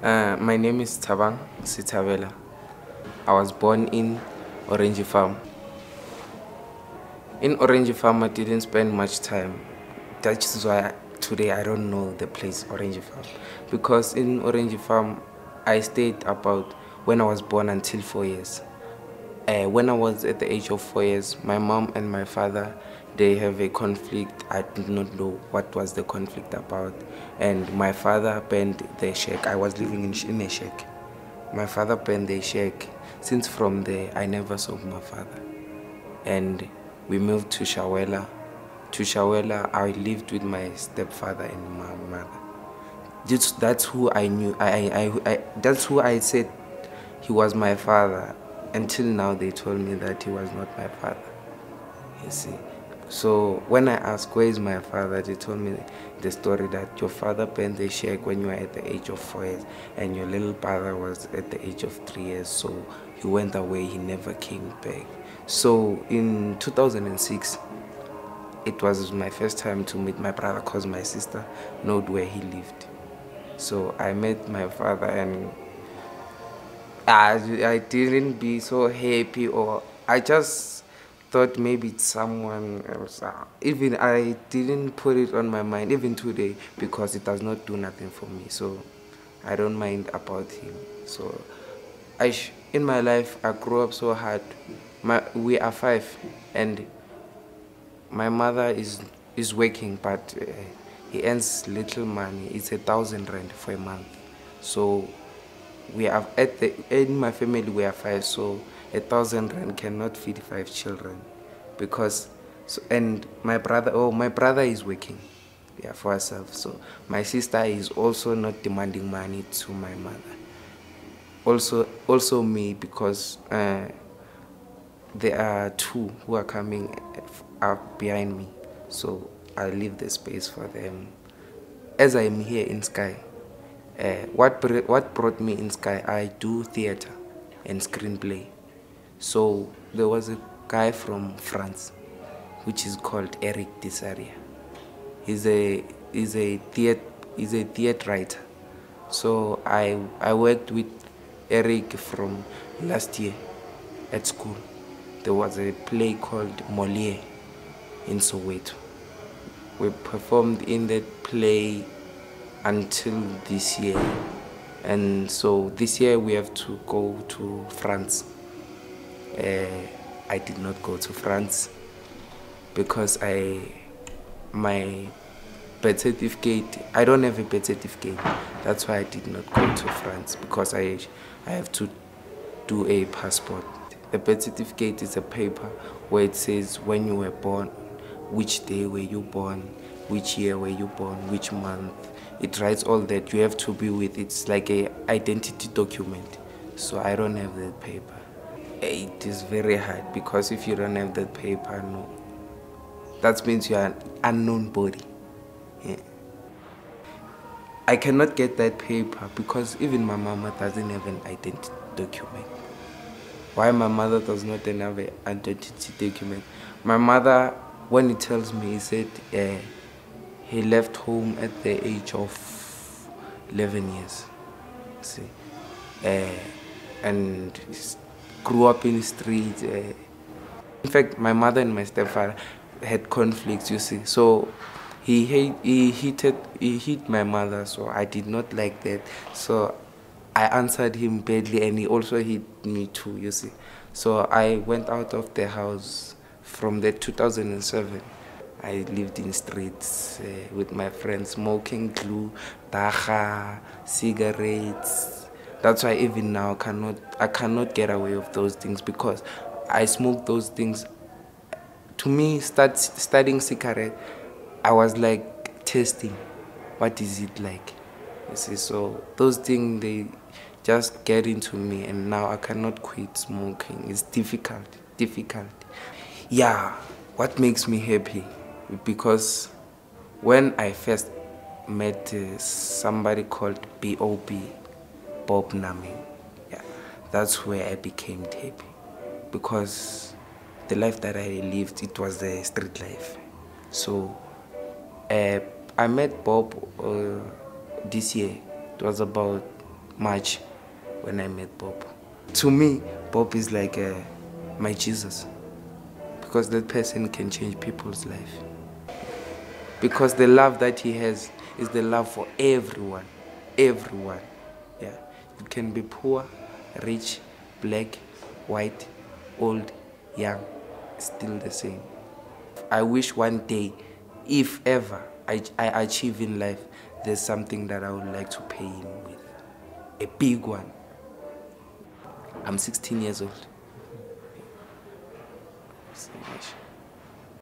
My name is Taban. I was born in Orange Farm. In Orange Farm, I didn't spend much time. That's why today I don't know the place Orange Farm. Because in Orange Farm, I stayed about when I was born until 4 years. When I was at the age of 4 years, my mom and my father, they have a conflict. I did not know what was the conflict about. And my father burned the shack. I was living in a shack. My father burned the shack. Since from there, I never saw my father. And we moved to Shawela. To Shawela, I lived with my stepfather and my mother. That's who I knew. That's who I said he was my father. Until now, they told me that he was not my father. You see. So when I asked where is my father, they told me the story that your father burned the shack when you were at the age of 4 years, and your little brother was at the age of 3 years. So he went away. He never came back. So in 2006, it was my first time to meet my brother because my sister knew where he lived. So I met my father, and I didn't be so happy, or I just thought maybe it's someone else. Even I didn't put it on my mind even today because it does not do nothing for me. So I don't mind about him. So in my life I grew up so hard. We are five, and my mother is working, but he earns little money. It's 1,000 rand for a month. So we are in my family we are five, so 1,000 rand cannot feed 5 children, because and my brother is working, yeah, for herself. So my sister is also not demanding money to my mother. Also me, because there are two who are coming up behind me, so I leave the space for them. As I am here in Sky, what brought me in Sky, I do theater and screenplay. So there was a guy from France, which is called Eric Desaria. He's a theater writer. So I worked with Eric from last year at school. There was a play called Molière in Soweto. We performed in that play until this year, and so this year we have to go to France. I did not go to France because my birth certificate, I don't have a birth certificate. That's why I did not go to France, because I have to do a passport. A birth certificate is a paper where it says when you were born, which day were you born, which year were you born, which month. It writes all that you have to be with. It's like a identity document. So I don't have that paper. It is very hard, because if you don't have that paper, no, that means you are an unknown body. Yeah. I cannot get that paper because even my mama doesn't have an identity document. Why my mother does not have an identity document? My mother, when he tells me, he said he left home at the age of 11 years. See, and grew up in the streets. In fact, my mother and my stepfather had conflicts, you see. So he hit my mother, so I did not like that. So I answered him badly, and he also hit me too, you see. So I went out of the house from the 2007. I lived in streets with my friends, smoking glue, dacha, cigarettes. That's why even now I cannot get away of those things, because I smoke those things. To me, studying cigarette, I was like testing, what is it like? You see, so those things, they just get into me, and now I cannot quit smoking. It's difficult. Yeah, what makes me happy? Because when I first met somebody called B.O.B., Bob Namin, yeah, that's where I became happy. Because the life that I lived, it was the street life. So I met Bob this year. It was about much when I met Bob. To me, Bob is like my Jesus, because that person can change people's life. Because the love that he has is the love for everyone. Everyone. Yeah. You can be poor, rich, black, white, old, young, still the same. I wish one day, if ever I achieve in life, there's something that I would like to pay him with. A big one. I'm 16 years old. So much.